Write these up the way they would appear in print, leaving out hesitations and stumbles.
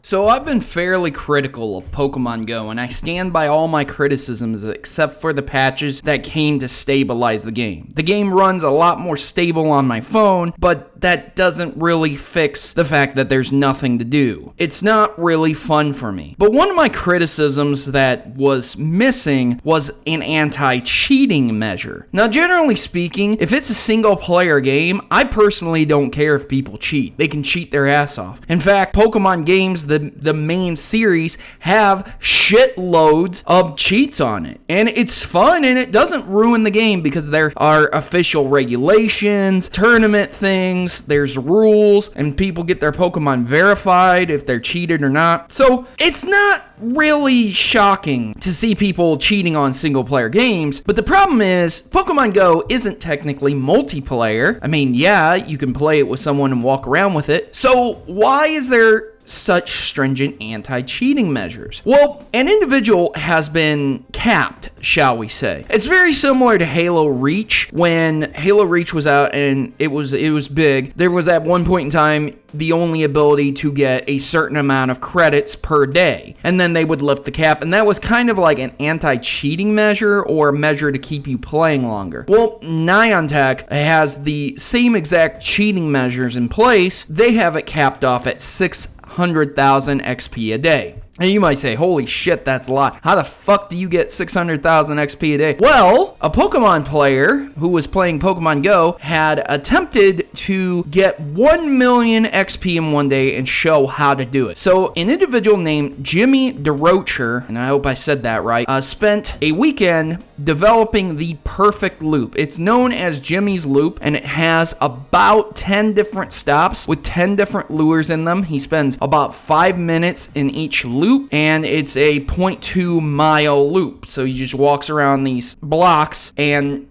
So I've been fairly critical of Pokemon Go, and I stand by all my criticisms except for the patches that came to stabilize the game. The game runs a lot more stable on my phone, but that doesn't really fix the fact that there's nothing to do. It's not really fun for me. But one of my criticisms that was missing was an anti-cheating measure. Now, generally speaking, if it's a single-player game, I personally don't care if people cheat. They can cheat their ass off. In fact, Pokemon games, the main series, have shitloads of cheats on it. And it's fun, and it doesn't ruin the game because there are official regulations, tournament things, there's rules, and people get their Pokemon verified if they're cheated or not. So it's not really shocking to see people cheating on single-player games, but the problem is Pokemon Go isn't technically multiplayer. I mean, yeah, you can play it with someone and walk around with it. So why is there such stringent anti-cheating measures? Well, an individual has been capped, shall we say. It's very similar to Halo Reach. When Halo Reach was out and it was big, there was at one point in time the only ability to get a certain amount of credits per day, and then they would lift the cap, and that was kind of like an anti-cheating measure or a measure to keep you playing longer. Well, Niantic has the same exact cheating measures in place. They have it capped off at 600,000 XP a day. And you might say, holy shit, that's a lot. How the fuck do you get 600,000 XP a day? Well, a Pokemon player who was playing Pokemon Go had attempted to get 1 million XP in one day and show how to do it. So an individual named Jimmy DeRocher, and I hope I said that right, spent a weekend developing the perfect loop. It's known as Jimmy's Loop, and it has about 10 different stops with 10 different lures in them. He spends about 5 minutes in each loop, and it's a 0.2 mile loop. So he just walks around these blocks and,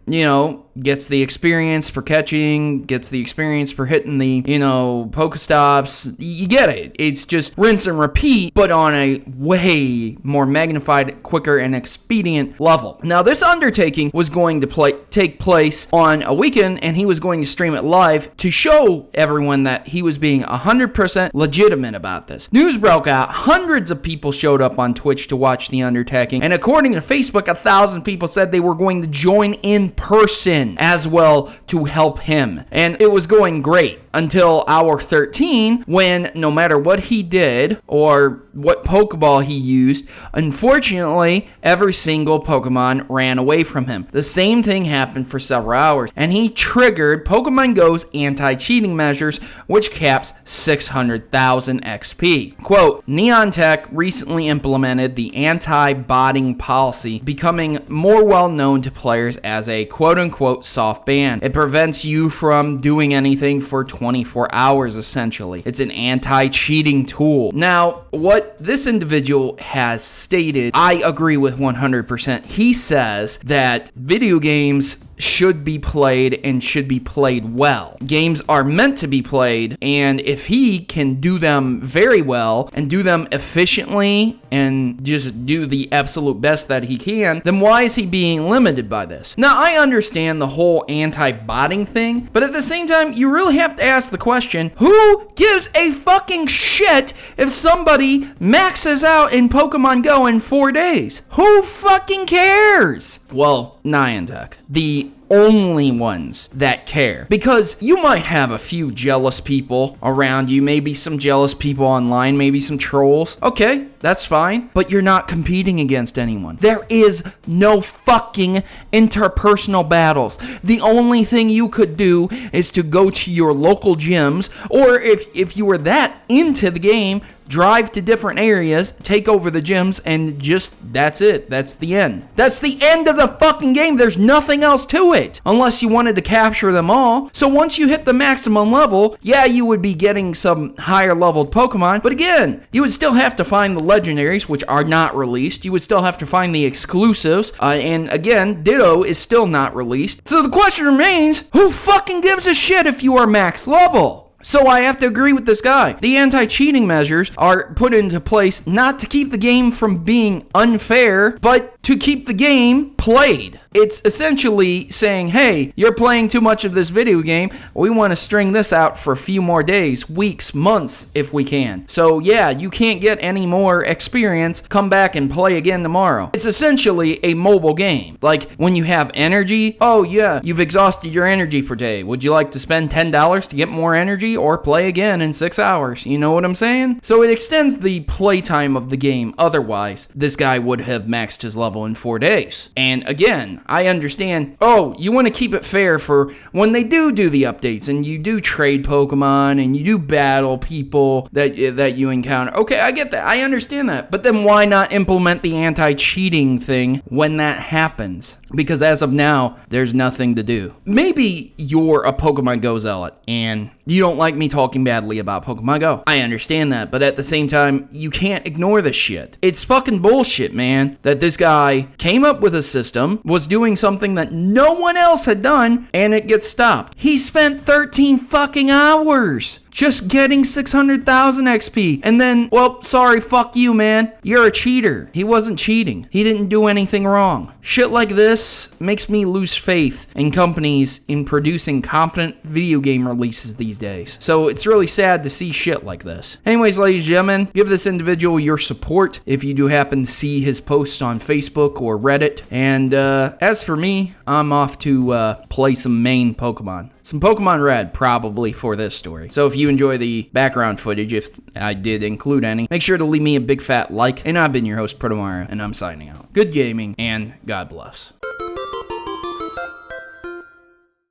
gets the experience for catching, gets the experience for hitting the, Pokestops. You get it. It's just rinse and repeat, but on a way more magnified, quicker, and expedient level. Now, this undertaking was going to take place on a weekend, and he was going to stream it live to show everyone that he was being 100% legitimate about this. News broke out. Hundreds of people showed up on Twitch to watch the undertaking, and according to Facebook, 1,000 people said they were going to join in person as well to help him. And it was going great until hour 13, when no matter what he did or what Pokeball he used, unfortunately, every single Pokemon ran away from him. The same thing happened for several hours, and he triggered Pokemon Go's anti-cheating measures, which caps 600,000 XP. Quote, Niantic recently implemented the anti-botting policy, becoming more well known to players as a quote-unquote soft ban. It prevents you from doing anything for 24 hours, essentially. It's an anti-cheating tool. Now, what this individual has stated, I agree with 100%. He says that video games should be played and should be played well. Games are meant to be played, and if he can do them very well and do them efficiently and just do the absolute best that he can, then why is he being limited by this? Now, I understand the whole anti-botting thing, but at the same time, you really have to ask the question, who gives a fucking shit if somebody maxes out in Pokemon Go in 4 days? Who fucking cares? Well, Niantic, the only ones that care, because you might have a few jealous people around you, maybe some jealous people online, maybe some trolls. Okay, that's fine, but you're not competing against anyone. There is no fucking interpersonal battles. The only thing you could do is to go to your local gyms, or if you were that into the game, drive to different areas, take over the gyms, and just, that's it. That's the end. That's the end of the fucking game. There's nothing else to it, unless you wanted to capture them all. So once you hit the maximum level, yeah, you would be getting some higher leveled Pokemon, but again, you would still have to find the legendaries, which are not released. You would still have to find the exclusives, and again, Ditto is still not released. So the question remains, who fucking gives a shit if you are max level? So I have to agree with this guy. The anti-cheating measures are put into place not to keep the game from being unfair, but to keep the game played. It's essentially saying, hey, you're playing too much of this video game. We want to string this out for a few more days, weeks, months, if we can. So yeah, you can't get any more experience. Come back and play again tomorrow. It's essentially a mobile game. Like when you have energy, oh yeah, you've exhausted your energy for today. Would you like to spend $10 to get more energy or play again in 6 hours? You know what I'm saying? So it extends the playtime of the game. Otherwise, this guy would have maxed his level in 4 days. And again, I understand, oh, you want to keep it fair for when they do the updates and you do trade Pokemon and you do battle people that you encounter. Okay, I get that. I understand that. But then why not implement the anti-cheating thing when that happens? Because as of now, there's nothing to do. Maybe you're a Pokemon Go zealot and you don't like me talking badly about Pokemon Go. I understand that, but at the same time, you can't ignore this shit. It's fucking bullshit, man, that this guy came up with a system, was doing something that no one else had done, and it gets stopped. He spent 13 fucking hours just getting 600,000 XP. And then, well, sorry, fuck you, man. You're a cheater. He wasn't cheating. He didn't do anything wrong. Shit like this makes me lose faith in companies in producing competent video game releases these days. So it's really sad to see shit like this. Anyways, ladies and gentlemen, give this individual your support if you do happen to see his posts on Facebook or Reddit. And as for me, I'm off to play some main Pokemon. Some Pokemon Red, probably, for this story. So if you enjoy the background footage, if I did include any, make sure to leave me a big fat like. And I've been your host, Protomario, and I'm signing out. Good gaming, and God bless.